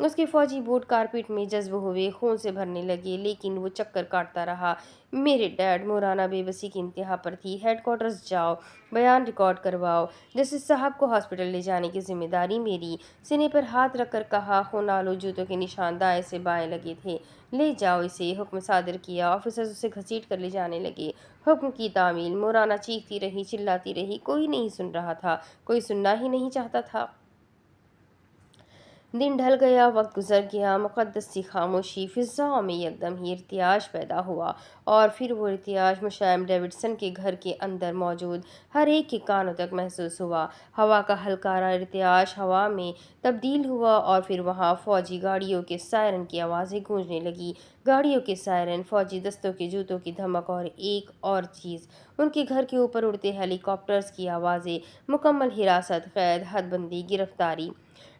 اس کے فوجی boat carpet میں جذب ہوئے خون سے بھرنے لگے، لیکن وہ چکر کاٹتا رہا۔ میرے ڈیڈ، مورانا بے بسی کی انتہا پر تھی۔ ہیڈ کوارٹرز جاؤ، بیان ریکارڈ کرواؤ۔ جسٹس صاحب کو ہاسپٹل لے جانے کی ذمہ داری میری۔ سینے پر ہاتھ رکھ کر کہا، خون آلود جوتوں کے نشان دائیں سے بائیں لگے تھے۔ لے جاؤ اسے، حکم صادر کیا۔ آفیسرز اسے گھسیٹ کر لے جانے لگے۔ حکم کی تعمیل۔ مورانا چیختی رہی، چلاتی رہی، کوئی نہیں سن رہا تھا، کوئی سننا ہی نہیں چاہتا تھا۔ دن ڈھل گیا، وقت گزر گیا، مقدس سی خاموشی۔ فضاؤں میں یکدم ہی ارتعاش پیدا ہوا، اور پھر وہ ارتعاش مشائم ڈیوڈسن کے گھر کے اندر موجود ہر ایک کے کانوں تک محسوس ہوا۔ ہوا کا ہلکا ارتعاش ہوا میں تبدیل ہوا، اور پھر وہاں فوجی گاڑیوں کے سائرن کی آوازیں گونجنے لگیں۔ گاڑیوں کے سائرن، فوجی دستوں کے جوتوں کی دھمک، اور ایک اور چیز، ان کے گھر کے اوپر اڑتے ہیلی کاپٹرز کی آوازیں۔ مکمل حراست، قید، حد بندی، گرفتاری۔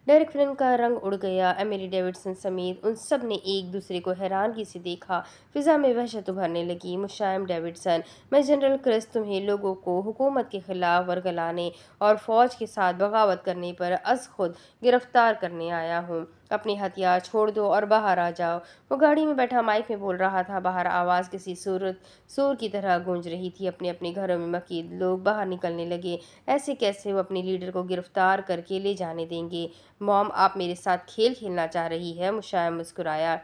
ڈیرک فلن کا رنگ اڑ گیا۔ ایملی ڈیوڈسن سمیت ان سب نے ایک دوسرے کو حیرانگی سے دیکھا۔ فضا میں وحشت ابھرنے لگی۔ مشائم ڈیوڈسن، میں جنرل کرس تمہیں لوگوں کو حکومت کے خلاف ورگلانے اور فوج کے ساتھ بغاوت کرنے پر از خود گرفتار کرنے آیا ہوں۔ اپنے ہتھیار چھوڑ دو اور باہر آ جاؤ۔ وہ گاڑی میں بیٹھا مائک میں بول رہا تھا۔ باہر آواز کسی سور کی طرح گونج رہی تھی۔ اپنے اپنے گھروں میں مقید لوگ باہر نکلنے لگے۔ ایسے کیسے وہ اپنے لیڈر کو گرفتار کر کے لے جانے دیں گے؟ موم، آپ میرے ساتھ کھیل کھیلنا چاہ رہی ہے؟ مشائم مسکرایا۔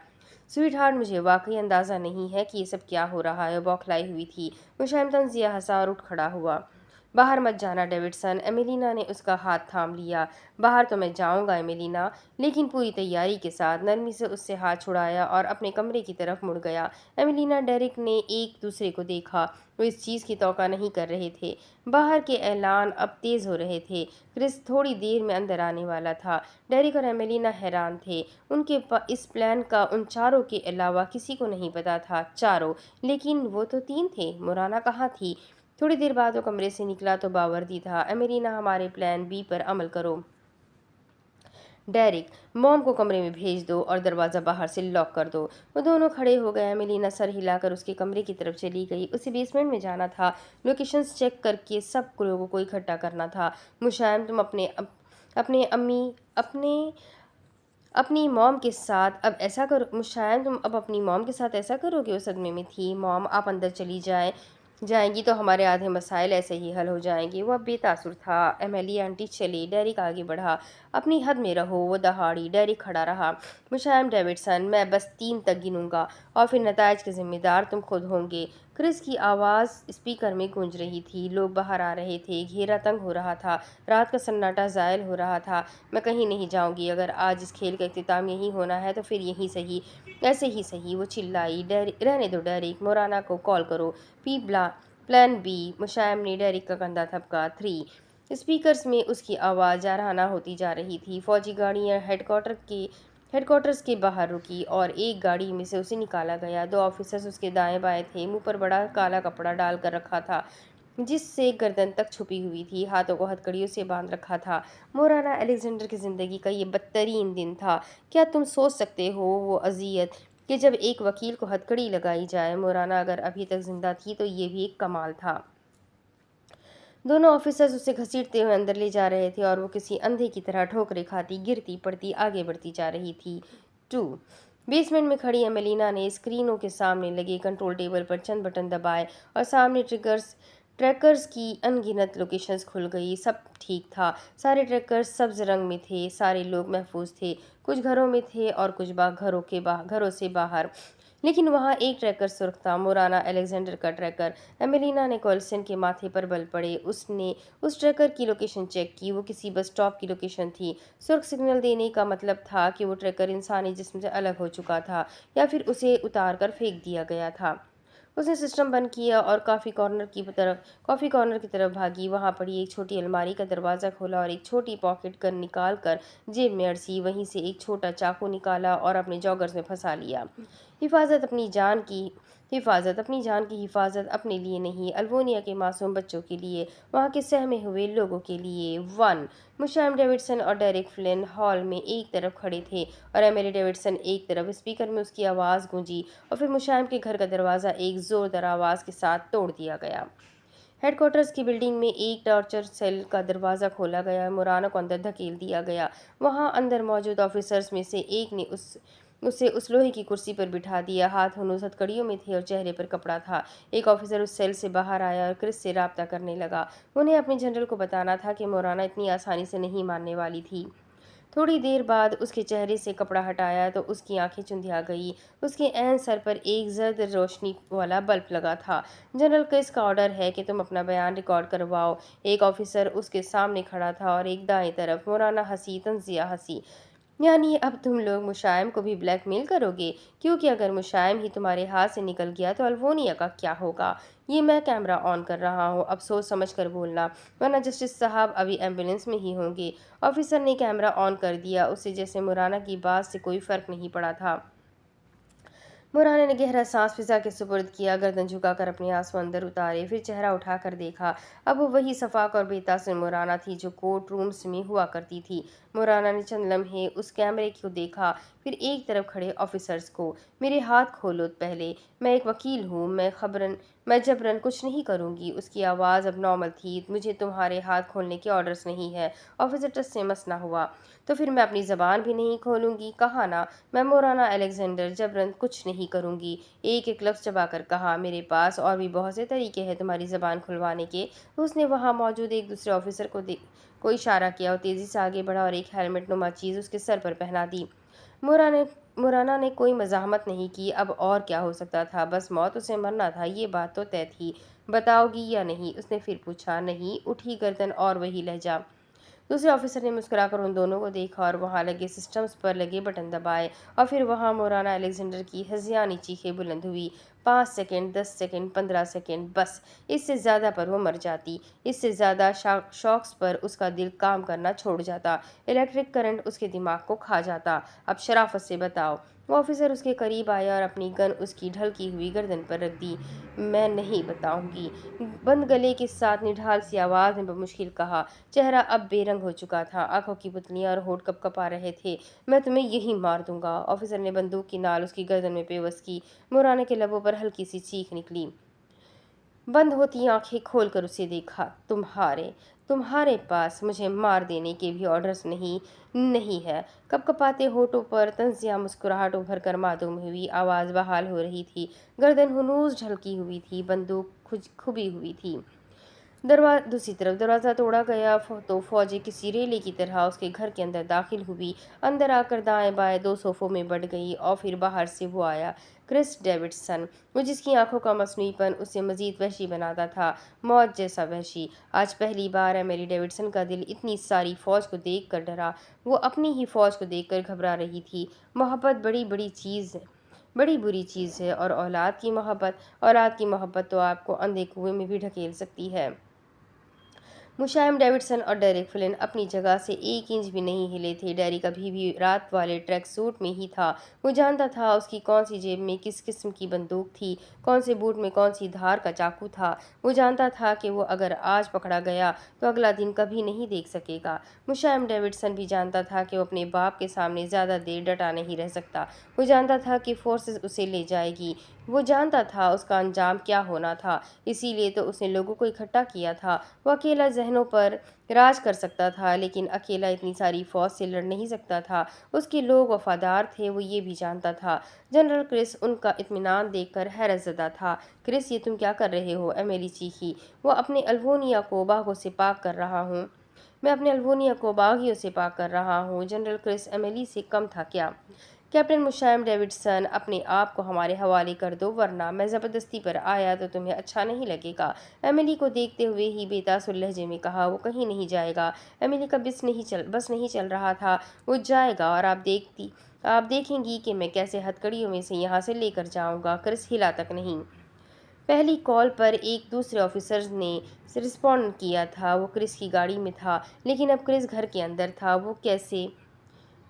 سویٹ ہارٹ، مجھے واقعی اندازہ نہیں ہے کہ یہ سب کیا ہو رہا ہے۔ بوکھلائی ہوئی تھی۔ مشائم طنزیہ ہنسا اور اٹھ کھڑا ہوا۔ باہر مت جانا ڈیوڈسن۔ ایمیلینا نے اس کا ہاتھ تھام لیا۔ باہر تو میں جاؤں گا ایمیلینا، لیکن پوری تیاری کے ساتھ۔ نرمی سے اس سے ہاتھ چھڑایا اور اپنے کمرے کی طرف مڑ گیا۔ ایمیلینا، ڈیرک نے ایک دوسرے کو دیکھا۔ وہ اس چیز کی توقع نہیں کر رہے تھے۔ باہر کے اعلان اب تیز ہو رہے تھے۔ کرس تھوڑی دیر میں اندر آنے والا تھا۔ ڈیرک اور ایمیلینا حیران تھے۔ ان کے اس پلان کا ان چاروں کے علاوہ کسی کو نہیں پتا تھا۔ چاروں، لیکن وہ تو تین تھے۔ مورانا کہاں تھی؟ تھوڑی دیر بعد وہ کمرے سے نکلا تو باوردی تھا۔ ایمیلینا، ہمارے پلان بی پر عمل کرو۔ ڈیرک، موم کو کمرے میں بھیج دو اور دروازہ باہر سے لاک کر دو۔ وہ دونوں کھڑے ہو گئے۔ ایمیلینا سر ہلا کر اس کے کمرے کی طرف چلی گئی۔ اسے بیسمنٹ میں جانا تھا۔ لوکیشنز چیک کر کے سب لوگوں کو اکٹھا کرنا تھا۔ مشائم، تم اپنی موم کے ساتھ اب ایسا کرو۔ مشائم، تم اب اپنی موم کے ساتھ ایسا کرو گے؟ وہ صدمے میں تھی۔ موم، آپ اندر چلی جائیں گی تو ہمارے آدھے مسائل ایسے ہی حل ہو جائیں گے۔ وہ اب بے تاثر تھا۔ ایمیلی آنٹی چلی۔ ڈیرک آگے بڑھا۔ اپنی حد میں رہو۔ وہ دہاڑی۔ ڈیرک کھڑا رہا۔ مشائم ڈیوڈسن، میں بس 3 تک گنوں گا، اور پھر نتائج کے ذمہ دار تم خود ہوں گے۔ کرس کی آواز اسپیکر میں گونج رہی تھی۔ لوگ باہر آ رہے تھے۔ گھیرا تنگ ہو رہا تھا۔ رات کا سناٹا زائل ہو رہا تھا۔ میں کہیں نہیں جاؤں گی۔ اگر آج اس کھیل کا اختتام یہیں ہونا ہے تو پھر یہیں صحیح، ایسے ہی صحیح۔ وہ چلائی، رہنے دو ڈیرک، مورانا کو کال کرو۔ Plan be. مشائم نے ڈیرک کا کندھا تھپکا۔ 3۔ اسپیکرز میں اس کی آواز جارحانہ ہوتی جا رہی تھی۔ فوجی گاڑیاں ہیڈ کوارٹرز کے باہر رکی، اور ایک گاڑی میں سے اسے نکالا گیا۔ 2 آفیسرز اس کے دائیں بائیں تھے۔ منہ پر بڑا کالا کپڑا ڈال کر رکھا تھا جس سے گردن تک چھپی ہوئی تھی۔ ہاتھوں کو ہتھکڑیوں سے باندھ رکھا تھا۔ مورانا، الیگزینڈر کی زندگی کا یہ بدترین دن تھا۔ کیا تم سوچ سکتے ہو وہ اذیت کہ جب ایک وکیل کو ہتھکڑی لگائی جائے؟ مورانا اگر ابھی تک زندہ تھی تو یہ بھی ایک کمال تھا۔ دونوں آفیسرز اسے گھسیٹتے ہوئے اندر لے جا رہے تھے، اور وہ کسی اندھے کی طرح ٹھوکریں کھاتی، گرتی پڑتی آگے بڑھتی جا رہی تھی۔ 2۔ بیسمنٹ میں کھڑی ایمیلینا نے اسکرینوں کے سامنے لگے کنٹرول ٹیبل پر چند بٹن دبائے، اور سامنے ٹریکرز کی ان گنت لوکیشنز کھل گئی۔ سب ٹھیک تھا۔ سارے ٹریکرز سبز رنگ میں تھے۔ سارے لوگ محفوظ تھے۔ کچھ گھروں میں تھے اور کچھ گھروں سے باہر، لیکن وہاں ایک ٹریکر سرخ تھا، مورانا الیگزینڈر کا ٹریکر۔ ایمیلینا نے کولسن کے ماتھے پر بل پڑے۔ اس نے اس ٹریکر کی لوکیشن چیک کی۔ وہ کسی بس اسٹاپ کی لوکیشن تھی۔ سرخ سگنل دینے کا مطلب تھا کہ وہ ٹریکر انسانی جسم سے الگ ہو چکا تھا، یا پھر اسے اتار کر پھینک دیا گیا تھا۔ اس نے سسٹم بند کیا اور کافی کارنر کی طرف بھاگی۔ وہاں پڑی ایک چھوٹی الماری کا دروازہ کھولا اور ایک چھوٹی پاکٹ گن نکال کر جیب میں اڑسی۔ وہیں سے ایک چھوٹا چاقو نکالا اور اپنے جاگرز میں پھنسا لیا۔ حفاظت، اپنی جان کی حفاظت، اپنے لیے نہیں، الوونیا کے معصوم بچوں کے لیے، وہاں کے سہمے ہوئے لوگوں کے لیے۔ 1۔ مشائم ڈیوڈسن اور ڈیرک فلن ہال میں ایک طرف کھڑے تھے، اور ایمیلی ڈیوڈسن ایک طرف۔ اسپیکر میں اس کی آواز گونجی، اور پھر مشائم کے گھر کا دروازہ ایک زوردار آواز کے ساتھ توڑ دیا گیا۔ ہیڈ کوارٹرز کی بلڈنگ میں ایک ٹارچر سیل کا دروازہ کھولا گیا، مورانا کو اندر دھکیل دیا گیا۔ وہاں اندر موجود آفیسرز میں سے ایک نے اسے اس لوہے کی کرسی پر بٹھا دیا۔ ہاتھ ہنوز ہتھکڑیوں میں تھے اور چہرے پر کپڑا تھا۔ ایک آفیسر اس سیل سے باہر آیا اور کرس سے رابطہ کرنے لگا۔ انہیں اپنے جنرل کو بتانا تھا کہ مورانا اتنی آسانی سے نہیں ماننے والی تھی۔ تھوڑی دیر بعد اس کے چہرے سے کپڑا ہٹایا تو اس کی آنکھیں چندھیا گئی۔ اس کے عین سر پر ایک زرد روشنی والا بلب لگا تھا۔ جنرل کرس کا آرڈر ہے کہ تم اپنا بیان ریکارڈ کرواؤ۔ ایک آفیسر اس کے سامنے کھڑا تھا اور ایک دائیں طرف۔ مورانا ہنسی، تنزیہ ہنسی۔ یعنی اب تم لوگ مشائم کو بھی بلیک میل کرو گے؟ کیونکہ اگر مشائم ہی تمہارے ہاتھ سے نکل گیا تو الفونیا کا کیا ہوگا؟ یہ میں کیمرہ آن کر رہا ہوں، اب سوچ سمجھ کر بولنا، ورنہ جسٹس صاحب ابھی ایمبولینس میں ہی ہوں گے۔ آفیسر نے کیمرہ آن کر دیا، اسے جیسے مورانا کی بات سے کوئی فرق نہیں پڑا تھا۔ مورانا نے گہرا سانس فضا کے سپرد کیا، گردن جھکا کر اپنے آنسو اندر اتارے، پھر چہرہ اٹھا کر دیکھا۔ اب وہ وہی شفاق اور بے تاثر مورانا تھی جو کورٹ رومز میں ہوا کرتی تھی۔ مورانا نے چند لمحے اس کیمرے کو دیکھا، پھر ایک طرف کھڑے آفیسرز کو۔ میرے ہاتھ کھولو پہلے، میں ایک وکیل ہوں، میں جبراً کچھ نہیں کروں گی۔ اس کی آواز اب نارمل تھی۔ مجھے تمہارے ہاتھ کھولنے کے آرڈرز نہیں ہے۔ آفیسر ٹس سے مس نہ ہوا۔ تو پھر میں اپنی زبان بھی نہیں کھولوں گی، کہا نا، میں مورانا الیگزینڈر جبراً کچھ نہیں کروں گی۔ ایک ایک لفظ چبا کر کہا، میرے پاس اور بھی بہت سے طریقے ہیں تمہاری زبان کھلوانے کے۔ اس نے وہاں موجود ایک دوسرے آفیسر کو اشارہ کیا اور تیزی سے آگے بڑھا اور ایک ہیلمٹ نما چیز اس کے سر پر پہنا دی۔ مورانا نے کوئی مزاحمت نہیں کی۔ اب اور کیا ہو سکتا تھا؟ بس موت، اسے مرنا تھا، یہ بات تو طے تھی۔ بتاؤ گی یا نہیں؟ اس نے پھر پوچھا۔ نہیں، اٹھی گردن اور وہی لہجہ۔ دوسرے آفیسر نے مسکرا کر ان دونوں کو دیکھا اور وہاں لگے سسٹمز پر لگے بٹن دبائے، اور پھر وہاں مورانا الیگزینڈر کی ہذیانی چیخیں بلند ہوئی۔ 5 سیکنڈ، 10 سیکنڈ، 15 سیکنڈ، بس اس سے زیادہ پر وہ مر جاتی۔ اس سے زیادہ شاکس پر اس کا دل کام کرنا چھوڑ جاتا، الیکٹرک کرنٹ اس کے دماغ کو کھا جاتا۔ اب شرافت سے بتاؤ۔ وہ آفیسر اس کے قریب آیا اور اپنی گن اس کی ڈھلکی ہوئی گردن پر رکھ دی۔ میں نہیں بتاؤں گی، بند گلے کے ساتھ نڈھال سی آواز میں بمشکل کہا۔ چہرہ اب بے رنگ ہو چکا تھا، آنکھوں کی پتلیاں اور ہونٹ کپ کپا رہے تھے۔ میں تمہیں یہیں مار دوں گا۔ آفیسر نے بندوق کی نال اس کی گردن میں پیوست کی۔ مورانا کے لبوں پر ہلکی سی چیخ نکلی۔ بند ہوتی آنکھیں کھول کر اسے دیکھا۔ تمہارے پاس مجھے مار دینے کے بھی آرڈرز نہیں ہے۔ کپ کپاتے ہونٹوں پر طنزیہ مسکراہٹ ابھر کر معدوم ہوئی، آواز بحال ہو رہی تھی، گردن ہنوز جھکی ہوئی تھی، بندوق کھبی ہوئی تھی۔ دوسری طرف دروازہ توڑا گیا تو فوجیں کسی ریلے کی طرح اس کے گھر کے اندر داخل ہوئی، اندر آ کر دائیں بائیں 2 صوفوں میں بٹ گئی، اور پھر باہر سے وہ آیا، کرس ڈیوڈسن، وہ جس کی آنکھوں کا مصنوعی پن اسے مزید وحشی بناتا تھا، موت جیسا وحشی۔ آج پہلی بار ایملی ڈیوڈسن کا دل اتنی ساری فوج کو دیکھ کر ڈرا۔ وہ اپنی ہی فوج کو دیکھ کر گھبرا رہی تھی۔ محبت بڑی بری چیز ہے، اور اولاد کی محبت تو آپ کو اندھے کنویں میں بھی ڈھکیل سکتی ہے۔ مشائم ڈیوڈسن اور ڈیرک فلن اپنی جگہ سے 1 انچ بھی نہیں ہلے تھے۔ ڈیرک ابھی بھی رات والے ٹریک سوٹ میں ہی تھا۔ وہ جانتا تھا اس کی کون سی جیب میں کس قسم کی بندوق تھی، کون سے بوٹ میں کون سی دھار کا چاقو تھا۔ وہ جانتا تھا کہ وہ اگر آج پکڑا گیا تو اگلا دن کبھی نہیں دیکھ سکے گا۔ مشائم ڈیوڈسن بھی جانتا تھا کہ وہ اپنے باپ کے سامنے زیادہ دیر ڈٹا نہیں رہ سکتا۔ وہ جانتا تھا کہ فورسز اسے لے جائے گی۔ وہ جانتا تھا اس کا انجام کیا ہونا تھا، اسی لیے تو اس نے لوگوں کو اکٹھا کیا تھا۔ وہ اکیلا ذہنوں پر راج کر سکتا تھا، لیکن اکیلا اتنی ساری فوج سے لڑ نہیں سکتا تھا۔ اس کے لوگ وفادار تھے، وہ یہ بھی جانتا تھا۔ جنرل کرس ان کا اطمینان دیکھ کر حیرت زدہ تھا۔ کرس، یہ تم کیا کر رہے ہو؟ ایملی چیخی۔ میں اپنے الفونیا کو باغیوں سے پاک کر رہا ہوں۔ جنرل کرس، ایملی سے کم تھا کیا؟ کیپٹن مشائم ڈیوڈسن، اپنے آپ کو ہمارے حوالے کر دو، ورنہ میں زبردستی پر آیا تو تمہیں اچھا نہیں لگے گا۔ ایملی کو دیکھتے ہوئے ہی بے تاثر لہجے میں کہا۔ وہ کہیں نہیں جائے گا۔ ایملی کا بس نہیں چل رہا تھا۔ وہ جائے گا اور آپ دیکھیں گی کہ میں کیسے ہتھکڑیوں میں سے یہاں سے لے کر جاؤں گا۔ کرس ہلا تک نہیں۔ پہلی کال پر ایک دوسرے آفیسر نے رسپونڈ کیا تھا، وہ کرس کی گاڑی میں تھا، لیکن اب کرس گھر کے اندر تھا۔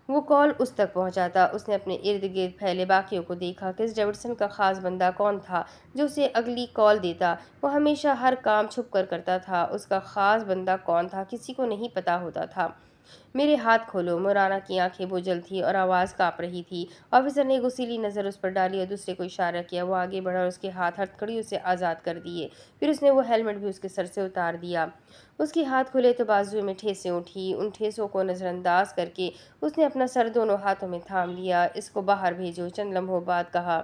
وہ کال اس تک پہنچاتا۔ اس نے اپنے ارد گرد پھیلے باقیوں کو دیکھا۔ کرس ڈیوڈسن کا خاص بندہ کون تھا جو اسے اگلی کال دیتا؟ وہ ہمیشہ ہر کام چھپ کر کرتا تھا۔ اس کا خاص بندہ کون تھا؟ کسی کو نہیں پتہ ہوتا تھا۔ میرے ہاتھ کھولو۔ مورانا کی آنکھیں بوجھل تھی اور آواز کانپ رہی تھی۔ آفیسر نے غصیلی نظر اس پر ڈالی اور دوسرے کو اشارہ کیا۔ وہ آگے بڑھا اور اس کے ہاتھ ہتھکڑیوں سے آزاد کر دیے۔ پھر اس نے وہ ہیلمٹ بھی اس کے سر سے اتار دیا۔ اس کے ہاتھ کھلے تو بازو میں ٹھیسیں اٹھی۔ ان ٹھیسوں کو نظر انداز کر کے اس نے اپنا سر دونوں ہاتھوں میں تھام لیا۔ اس کو باہر بھیجو۔ چند لمحوں بعد کہا،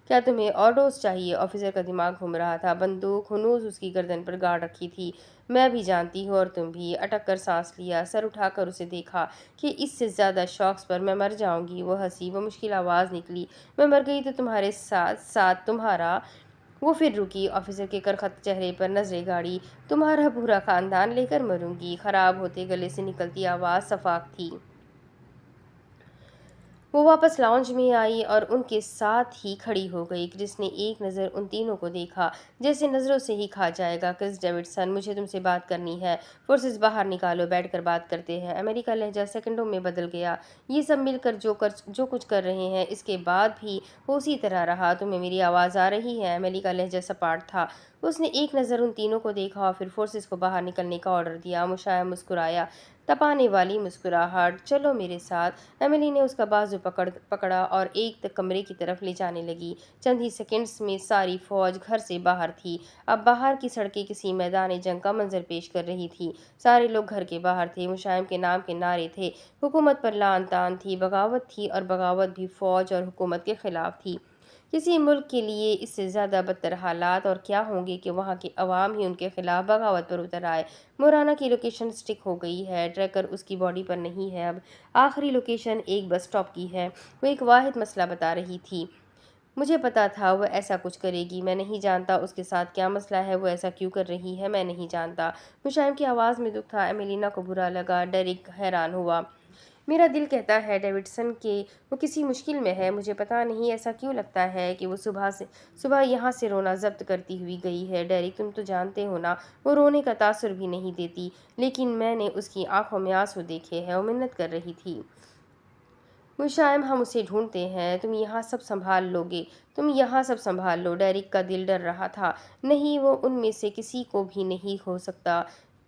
کیا تمہیں اور ڈوز چاہیے؟ آفیسر کا دماغ گھوم رہا تھا۔ بندوق ہنوز اس کی گردن پر گاڑ رکھی تھی۔ میں بھی جانتی ہوں اور تم بھی۔ اٹک کر سانس لیا، سر اٹھا کر اسے دیکھا کہ اس سے زیادہ شوق پر میں مر جاؤں گی۔ وہ ہنسی۔ وہ مشکل آواز نکلی، میں مر گئی تو تمہارے ساتھ ساتھ تمہارا۔ وہ پھر رکی، آفیسر کے کرخت چہرے پر نظریں گاڑی۔ تمہارا پورا خاندان لے کر مروں گی۔ خراب ہوتے گلے سے نکلتی آواز صفاق تھی۔ وہ واپس لاؤنج میں آئی اور ان کے ساتھ ہی کھڑی ہو گئی۔ کرس نے ایک نظر ان تینوں کو دیکھا، جیسے نظروں سے ہی کھا جائے گا۔ کرس ڈیوڈسن، مجھے تم سے بات کرنی ہے۔ فورسز باہر نکالو، بیٹھ کر بات کرتے ہیں۔ امریکہ لہجہ سیکنڈوں میں بدل گیا۔ یہ سب مل کر جو کچھ کر رہے ہیں، اس کے بعد بھی وہ اسی طرح رہا۔ تمہیں میری آواز آ رہی ہے؟ امریکہ لہجہ سپاٹ تھا۔ اس نے ایک نظر ان تینوں کو دیکھا اور پھر فورسز کو باہر نکلنے کا آرڈر دیا۔ مشائم مسکرایا، تپانے والی مسکراہٹ۔ چلو میرے ساتھ۔ ایملی نے اس کا بازو پکڑا اور ایک کمرے کی طرف لے جانے لگی۔ چند ہی سیکنڈز میں ساری فوج گھر سے باہر تھی۔ اب باہر کی سڑکیں کسی میدان جنگ کا منظر پیش کر رہی تھی۔ سارے لوگ گھر کے باہر تھے۔ مشائم کے نام کے نعرے تھے۔ حکومت پر لعن طعن تھی، بغاوت تھی، اور بغاوت بھی فوج اور حکومت کے خلاف تھی۔ کسی ملک کے لیے اس سے زیادہ بدتر حالات اور کیا ہوں گے کہ وہاں کے عوام ہی ان کے خلاف بغاوت پر اتر آئے۔ مورانا کی لوکیشن سٹک ہو گئی ہے۔ ٹریکر اس کی باڈی پر نہیں ہے۔ اب آخری لوکیشن ایک بس اسٹاپ کی ہے۔ وہ ایک واحد مسئلہ بتا رہی تھی۔ مجھے پتا تھا وہ ایسا کچھ کرے گی۔ میں نہیں جانتا اس کے ساتھ کیا مسئلہ ہے، وہ ایسا کیوں کر رہی ہے، میں نہیں جانتا۔ مشائم کی آواز میں دکھ تھا۔ ایمیلینا کو برا لگا۔ ڈیرک حیران ہوا۔ میرا دل کہتا ہے ڈیوڈسن کہ وہ کسی مشکل میں ہے۔ مجھے پتا نہیں ایسا کیوں لگتا ہے کہ وہ صبح یہاں سے رونا ضبط کرتی ہوئی گئی ہے۔ ڈیرک، تم تو جانتے ہو نا، وہ رونے کا تاثر بھی نہیں دیتی، لیکن میں نے اس کی آنکھوں میں آنسو دیکھے ہیں۔ وہ منت کر رہی تھی۔ مشائم، ہم اسے ڈھونڈتے ہیں، تم یہاں سب سنبھال لو گے، تم یہاں سب سنبھال لو۔ ڈیرک کا دل ڈر رہا تھا۔ نہیں، وہ ان میں سے کسی کو بھی نہیں ہو سکتا،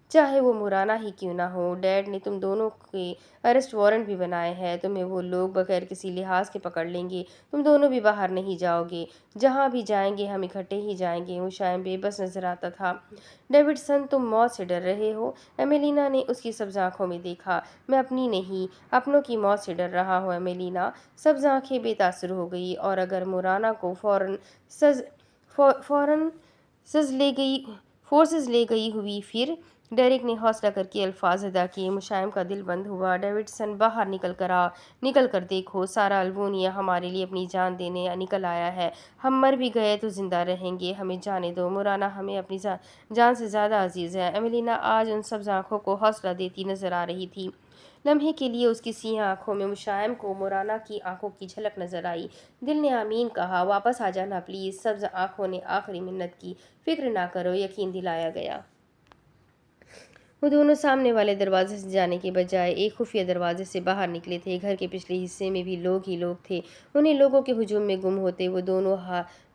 چاہے وہ مورانا ہی کیوں نہ ہو۔ ڈیڈ نے تم دونوں کے اریسٹ وارنٹ بھی بنائے ہیں۔ تمہیں وہ لوگ بغیر کسی لحاظ کے پکڑ لیں گے۔ تم دونوں بھی باہر نہیں جاؤ گے۔ جہاں بھی جائیں گے ہم اکٹھے ہی جائیں گے۔ مشائم بے بس نظر آتا تھا۔ ڈیوڈسن، تم موت سے ڈر رہے ہو؟ ایمیلینا نے اس کی سبز آنکھوں میں دیکھا۔ میں اپنی نہیں، اپنوں کی موت سے ڈر رہا ہوں ایمیلینا۔ سبز آنکھیں بے تاثر ہو گئی۔ اور اگر مورانا کو فورسز لے گئی ہوئی پھر؟ ڈیرک نے حوصلہ کر کے الفاظ ادا کیے۔ مشائم کا دل بند ہوا۔ ڈیوڈسن، باہر نکل کر دیکھو، سارا البونیا ہمارے لیے اپنی جان دینے نکل آیا ہے۔ ہم مر بھی گئے تو زندہ رہیں گے، ہمیں جانے دو۔ مورانا ہمیں اپنی جان سے زیادہ عزیز ہے۔ ایمیلینا آج ان سبز آنکھوں کو حوصلہ دیتی نظر آ رہی تھی۔ لمحے کے لیے اس کی سیاہ آنکھوں میں مشائم کو مورانا کی آنکھوں کی جھلک نظر آئی۔ دل نے آمین کہا۔ واپس آ جانا پلیز، سبز آنکھوں نے آخری منت کی۔ فکر نہ کرو، یقین دلایا گیا۔ وہ دونوں سامنے والے دروازے سے جانے کے بجائے ایک خفیہ دروازے سے باہر نکلے تھے۔ گھر کے پچھلے حصے میں بھی لوگ ہی لوگ تھے۔ انہیں لوگوں کے ہجوم میں گم ہوتے وہ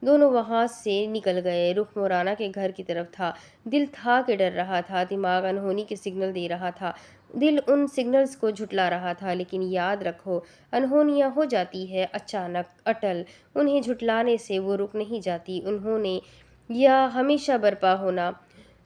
دونوں وہاں سے نکل گئے۔ رخ مورانا کے گھر کی طرف تھا۔ دل تھا کہ ڈر رہا تھا، دماغ انہونی کے سگنل دے رہا تھا، دل ان سگنلز کو جھٹلا رہا تھا۔ لیکن یاد رکھو، انہونیاں ہو جاتی ہے اچانک، اٹل۔ انہیں جھٹلانے سے وہ رک نہیں جاتی۔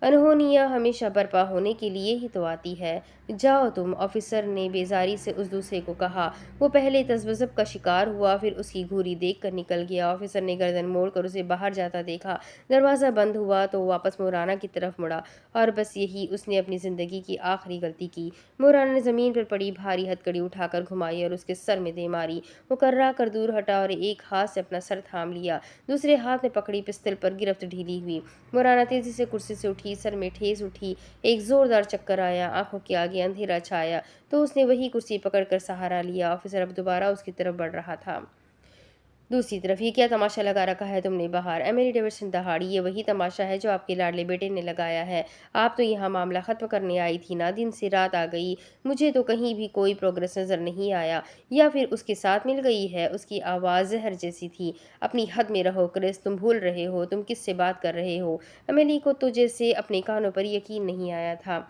انہونیاں ہمیشہ برپا ہونے کے لیے ہی تو آتی ہے۔ جاؤ تم، آفیسر نے بیزاری سے اس دوسرے کو کہا۔ وہ پہلے تذبذب کا شکار ہوا، پھر اس کی گھوری دیکھ کر نکل گیا۔ آفیسر نے گردن موڑ کر اسے باہر جاتا دیکھا۔ دروازہ بند ہوا تو وہ واپس مورانا کی طرف مڑا، اور بس یہی اس نے اپنی زندگی کی آخری غلطی کی۔ مورانا نے زمین پر پڑی بھاری ہتھکڑی اٹھا کر گھمائی اور اس کے سر میں دے ماری۔ وہ کرا کر دور ہٹا اور ایک ہاتھ سے اپنا سر تھام لیا، دوسرے ہاتھ میں پکڑی پستل پر گرفت ڈھیلی ہوئی۔ مورانا تیزی سے کرسی سے اٹھی، سر میں ٹھیس اٹھی، ایک زوردار چکر آیا، آنکھوں کے آگے اندھیرا چھایا، تو اس نے وہی کرسی پکڑ کر سہارا لیا۔ آفیسر اب دوبارہ اس کی طرف بڑھ رہا تھا۔ دوسری طرف، یہ کیا تماشا لگا رکھا ہے تم نے باہر؟ ایمیلی ڈیوڈسن دہاڑی۔ یہ وہی تماشا ہے جو آپ کے لاڈلے بیٹے نے لگایا ہے۔ آپ تو یہاں معاملہ ختم کرنے آئی تھی نا؟ دن سے رات آ گئی، مجھے تو کہیں بھی کوئی پروگریس نظر نہیں آیا۔ یا پھر اس کے ساتھ مل گئی ہے؟ اس کی آواز زہر جیسی تھی۔ اپنی حد میں رہو کرس، تم بھول رہے ہو تم کس سے بات کر رہے ہو۔ ایمیلی کو تو جیسے اپنے کانوں پر یقین نہیں آیا تھا۔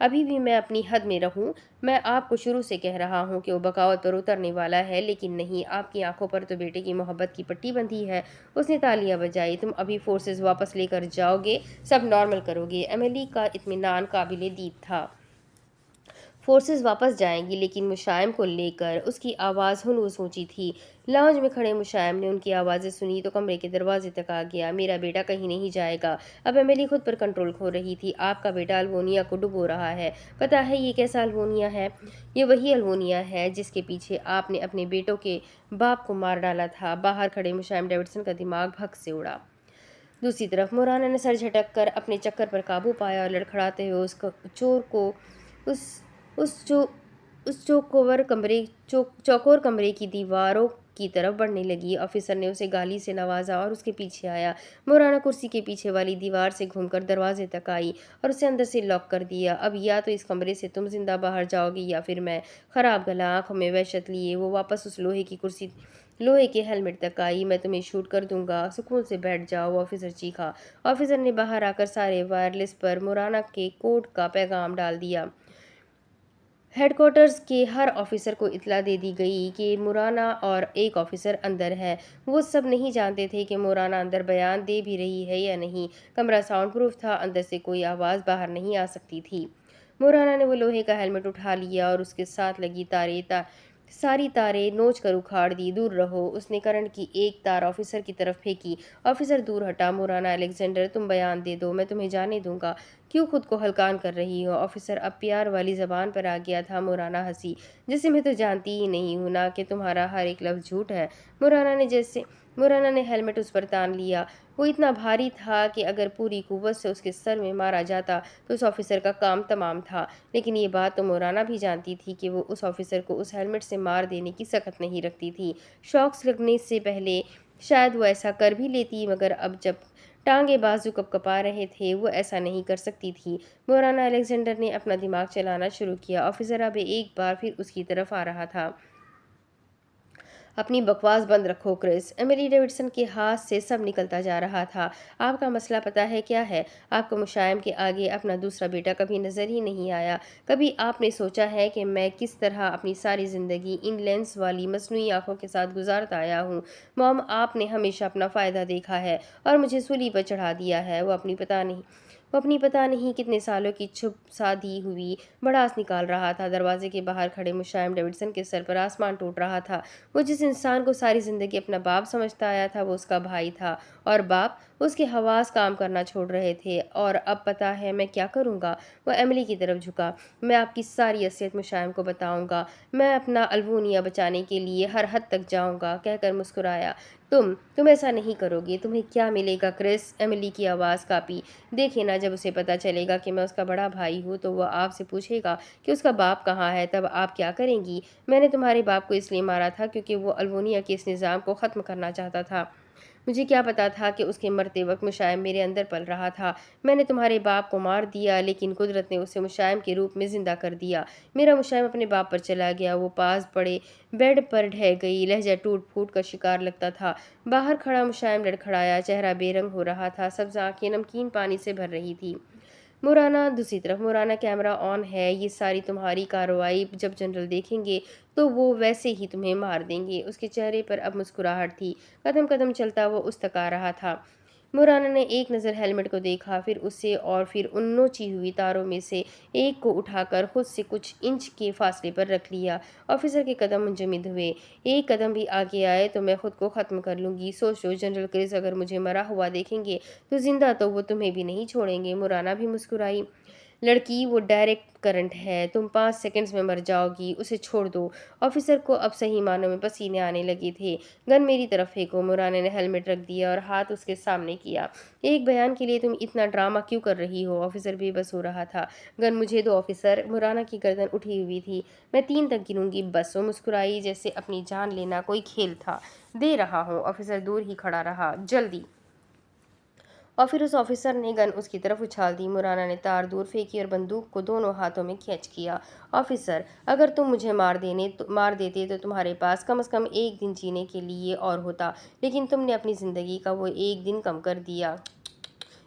ابھی بھی میں اپنی حد میں رہوں؟ میں آپ کو شروع سے کہہ رہا ہوں کہ وہ بغاوت پر اترنے والا ہے، لیکن نہیں، آپ کی آنکھوں پر تو بیٹے کی محبت کی پٹی بندھی ہے۔ اس نے تالیاں بجائی۔ تم ابھی فورسز واپس لے کر جاؤ گے، سب نارمل کرو گے۔ ایملی کا اطمینان قابل دید تھا۔ فورسز واپس جائیں گی، لیکن مشائم کو لے کر۔ اس کی آواز ہنوز اونچی تھی۔ لاؤنج میں کھڑے مشائم نے ان کی آوازیں سنی تو کمرے کے دروازے تک آ گیا۔ میرا بیٹا کہیں نہیں جائے گا۔ اب ایملی خود پر کنٹرول کھو رہی تھی۔ آپ کا بیٹا الوونیا کو ڈبو رہا ہے۔ پتہ ہے یہ کیسا الوونیا ہے؟ یہ وہی الوونیا ہے جس کے پیچھے آپ نے اپنے بیٹوں کے باپ کو مار ڈالا تھا۔ باہر کھڑے مشائم ڈیوڈسن کا دماغ بھگ سے اڑا۔ دوسری طرف مورانا نے سر جھٹک کر اپنے چکر پر قابو پایا اور لڑکھڑاتے ہوئے اس چوکور کمرے کی دیواروں کی طرف بڑھنے لگی۔ آفیسر نے اسے گالی سے نوازا اور اس کے پیچھے آیا۔ مورانا کرسی کے پیچھے والی دیوار سے گھوم کر دروازے تک آئی اور اسے اندر سے لاک کر دیا۔ اب یا تو اس کمرے سے تم زندہ باہر جاؤ گی یا پھر میں۔ خراب گلا، آنکھوں میں وحشت لیے وہ واپس اس لوہے کے ہیلمٹ تک آئی۔ میں تمہیں شوٹ کر دوں گا، سکون سے بیٹھ جاؤ، آفیسر چیخا۔ آفیسر نے باہر آ کر سارے وائرلیس پر مورانا کے کوڈ کا پیغام ڈال دیا۔ ہیڈ کوارٹرز کے ہر آفیسر کو اطلاع دے دی گئی کہ مورانا اور ایک آفیسر اندر ہے۔ وہ سب نہیں جانتے تھے کہ مورانا اندر بیان دے بھی رہی ہے یا نہیں۔ کمرہ ساؤنڈ پروف تھا، اندر سے کوئی آواز باہر نہیں آ سکتی تھی۔ مورانا نے وہ لوہے کا ہیلمٹ اٹھا لیا اور اس کے ساتھ لگی ساری تاریں نوچ کر اکھاڑ دی۔ دور رہو، اس نے کرنٹ کی ایک تار آفیسر کی طرف پھینکی۔ آفیسر دور ہٹا۔ مورانا الیگزینڈر، تم بیان دے دو، میں تمہیں جانے دوں گا۔ کیوں خود کو ہلکان کر رہی ہو؟ آفیسر اب پیار والی زبان پر آ گیا تھا۔ مورانا ہنسی۔ جیسے میں تو جانتی ہی نہیں ہوں نا کہ تمہارا ہر ایک لفظ جھوٹ ہے۔ مورانا نے ہیلمٹ اس پر تان لیا۔ وہ اتنا بھاری تھا کہ اگر پوری قوت سے اس کے سر میں مارا جاتا تو اس آفیسر کا کام تمام تھا، لیکن یہ بات تو مورانا بھی جانتی تھی کہ وہ اس آفیسر کو اس ہیلمٹ سے مار دینے کی سخت نہیں رکھتی تھی۔ شاکس لگنے سے پہلے شاید وہ ایسا کر بھی لیتی، مگر اب جب ٹانگیں بازو کپا رہے تھے وہ ایسا نہیں کر سکتی تھی۔ مورانا الیگزینڈر نے اپنا دماغ چلانا شروع کیا۔ آفیسر اب ایک بار پھر اس کی طرف آ رہا تھا۔ اپنی بکواس بند رکھو کرس۔ ایملی ڈیوڈسن کے ہاتھ سے سب نکلتا جا رہا تھا۔ آپ کا مسئلہ پتہ ہے کیا ہے؟ آپ کو مشائم کے آگے اپنا دوسرا بیٹا کبھی نظر ہی نہیں آیا۔ کبھی آپ نے سوچا ہے کہ میں کس طرح اپنی ساری زندگی ان لینس والی مصنوعی آنکھوں کے ساتھ گزارتا آیا ہوں؟ موم، آپ نے ہمیشہ اپنا فائدہ دیکھا ہے اور مجھے سولی پر چڑھا دیا ہے۔ وہ اپنی پتہ نہیں کتنے سالوں کی چھپ سادھی ہوئی بڑاس نکال رہا تھا۔ دروازے کے باہر کھڑے مشائم ڈیوڈسن کے سر پر آسمان ٹوٹ رہا تھا۔ وہ جس انسان کو ساری زندگی اپنا باپ سمجھتا آیا تھا وہ اس کا بھائی تھا، اور باپ اس کے حواس کام کرنا چھوڑ رہے تھے۔ اور اب پتہ ہے میں کیا کروں گا؟ وہ ایملی کی طرف جھکا۔ میں آپ کی ساری اصلیت مشائم کو بتاؤں گا۔ میں اپنا الوونیا بچانے کے لیے ہر حد تک جاؤں گا، کہہ کر مسکرایا۔ تم ایسا نہیں کرو گے۔ تمہیں کیا ملے گا کرس؟ ایملی کی آواز کانپی۔ دیکھیں نا، جب اسے پتہ چلے گا کہ میں اس کا بڑا بھائی ہوں تو وہ آپ سے پوچھے گا کہ اس کا باپ کہاں ہے، تب آپ کیا کریں گی؟ میں نے تمہارے باپ کو اس لیے مارا تھا کیونکہ وہ الوونیا کے اس نظام کو ختم کرنا چاہتا تھا۔ مجھے کیا پتا تھا کہ اس کے مرتے وقت مشائم میرے اندر پل رہا تھا۔ میں نے تمہارے باپ کو مار دیا، لیکن قدرت نے اسے مشائم کے روپ میں زندہ کر دیا۔ میرا مشائم اپنے باپ پر چلا گیا۔ وہ پاس پڑے بیڈ پر ڈھہ گئی، لہجہ ٹوٹ پھوٹ کا شکار لگتا تھا۔ باہر کھڑا مشائم لڑکھڑایا، چہرہ بے رنگ ہو رہا تھا، سبز آنکھیں نمکین پانی سے بھر رہی تھی۔ دوسری طرف مورانا، کیمرہ آن ہے، یہ ساری تمہاری کارروائی جب جنرل دیکھیں گے تو وہ ویسے ہی تمہیں مار دیں گے۔ اس کے چہرے پر اب مسکراہٹ تھی۔ قدم قدم چلتا وہ اس تک آ رہا تھا۔ مورانا نے ایک نظر ہیلمٹ کو دیکھا، پھر اسے، اور پھر ان نوچی ہوئی تاروں میں سے ایک کو اٹھا کر خود سے کچھ انچ کے فاصلے پر رکھ لیا۔ آفیسر کے قدم منجمد ہوئے۔ ایک قدم بھی آگے آئے تو میں خود کو ختم کر لوں گی۔ سوچو جنرل کرس، اگر مجھے مرا ہوا دیکھیں گے تو زندہ تو وہ تمہیں بھی نہیں چھوڑیں گے۔ مورانا بھی مسکرائی۔ لڑکی، وہ ڈائریکٹ کرنٹ ہے، تم 5 سیکنڈز میں مر جاؤ گی، اسے چھوڑ دو۔ آفیسر کو اب صحیح معنوں میں پسینے آنے لگے تھے۔ گن میری طرف پھینکو۔ مورانا نے ہیلمٹ رکھ دیا اور ہاتھ اس کے سامنے کیا۔ ایک بیان کے لیے تم اتنا ڈرامہ کیوں کر رہی ہو؟ آفیسر بے بس ہو رہا تھا۔ گن مجھے دو آفیسر۔ مورانا کی گردن اٹھی ہوئی تھی۔ میں 3 تک گنوں گی، بس۔ وہ مسکرائی جیسے اپنی جان لینا کوئی کھیل تھا۔ دے رہا ہوں۔ آفیسر دور ہی کھڑا رہا۔ جلدی۔ اور پھر اس آفیسر نے گن اس کی طرف اچھال دی۔ مورانا نے تار دور پھینکی اور بندوق کو دونوں ہاتھوں میں کھینچ کیا۔ آفیسر، اگر تم مجھے مار دیتے تو تمہارے پاس کم از کم 1 دن جینے کے لیے اور ہوتا، لیکن تم نے اپنی زندگی کا وہ 1 دن کم کر دیا۔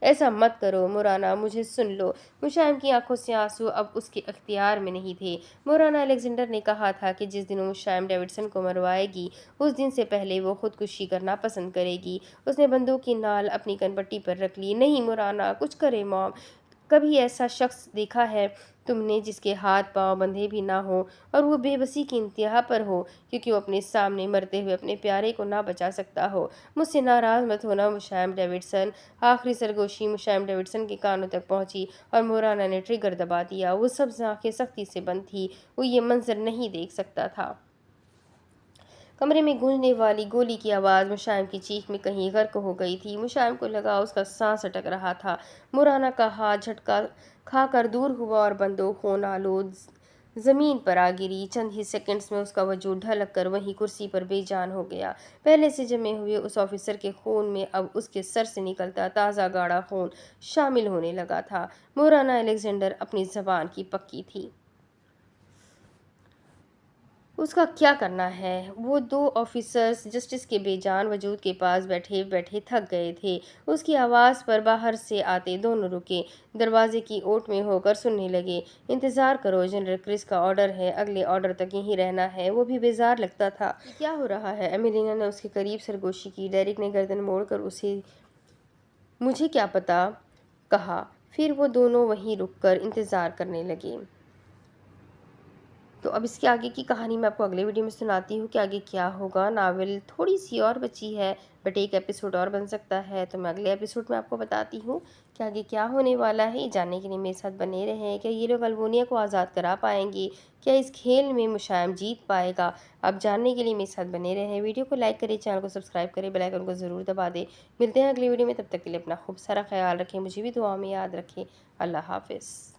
ایسا مت کرو مورانا، مجھے سن لو۔ مشائم کی آنکھوں سے آنسو اب اس کے اختیار میں نہیں تھے۔ مورانا الیگزینڈر نے کہا تھا کہ جس دن مشائم ڈیوڈسن کو مروائے گی اس دن سے پہلے وہ خودکشی کرنا پسند کرے گی۔ اس نے بندوق کی نال اپنی کن پٹی پر رکھ لی۔ نہیں مورانا، کچھ کرے موم، کبھی ایسا شخص دیکھا ہے تم نے جس کے ہاتھ پاؤں بندھے بھی نہ ہوں اور وہ بے بسی کی انتہا پر ہو کیونکہ وہ اپنے سامنے مرتے ہوئے اپنے پیارے کو نہ بچا سکتا ہو؟ مجھ سے ناراض مت ہونا مشائم ڈیوڈسن۔ آخری سرگوشی مشائم ڈیوڈسن کے کانوں تک پہنچی اور مورانا نے ٹریگر دبا دیا۔ وہ سبز آنکھیں سختی سے بند تھی، وہ یہ منظر نہیں دیکھ سکتا تھا۔ کمرے میں گونجنے والی گولی کی آواز مشائم کی چیخ میں کہیں غرق ہو گئی تھی۔ مشائم کو لگا اس کا سانس اٹک رہا تھا۔ مورانا کا ہاتھ جھٹکا کھا کر دور ہوا اور بندوق خون آلود زمین پر آ گری۔ چند ہی سیکنڈز میں اس کا وجود ڈھلک کر وہیں کرسی پر بے جان ہو گیا۔ پہلے سے جمے ہوئے اس آفیسر کے خون میں اب اس کے سر سے نکلتا تازہ گاڑھا خون شامل ہونے لگا تھا۔ مورانا الیگزینڈر اپنی زبان کی پکی تھی۔ اس کا کیا کرنا ہے؟ وہ دو آفیسرز جسٹس کے بے جان وجود کے پاس بیٹھے بیٹھے تھک گئے تھے۔ اس کی آواز پر باہر سے آتے دونوں رکے، دروازے کی اوٹ میں ہو کر سننے لگے۔ انتظار کرو، جنرل کرس کا آرڈر ہے، اگلے آرڈر تک یہیں رہنا ہے۔ وہ بھی بیزار لگتا تھا۔ یہ کیا ہو رہا ہے؟ ایمیلینا نے اس کے قریب سرگوشی کی۔ ڈیرک نے گردن موڑ کر اسے مجھے کیا پتا کہا۔ پھر وہ دونوں وہیں رک کر انتظار کرنے لگے۔ تو اب اس کے آگے کی کہانی میں آپ کو اگلے ویڈیو میں سناتی ہوں کہ آگے کیا ہوگا۔ ناول تھوڑی سی اور بچی ہے بٹ ایک ایپیسوڈ اور بن سکتا ہے، تو میں اگلے ایپیسوڈ میں آپ کو بتاتی ہوں کہ آگے کیا ہونے والا ہے۔ یہ جاننے کے لیے میرے ساتھ بنے رہیں۔ کیا یہ لوگ البونیا کو آزاد کرا پائیں گے؟ کیا اس کھیل میں مشائم جیت پائے گا؟ آپ جاننے کے لیے میرے ساتھ بنے رہیں۔ ویڈیو کو لائک کریں، چینل کو سبسکرائب کریں، بیل آئیکن کو ضرور دبا دیں۔ ملتے ہیں اگلی ویڈیو میں، تب تک کے لیے اپنا خوب سارا خیال رکھیں، مجھے بھی دعاؤں میں یاد رکھیں۔ اللہ حافظ۔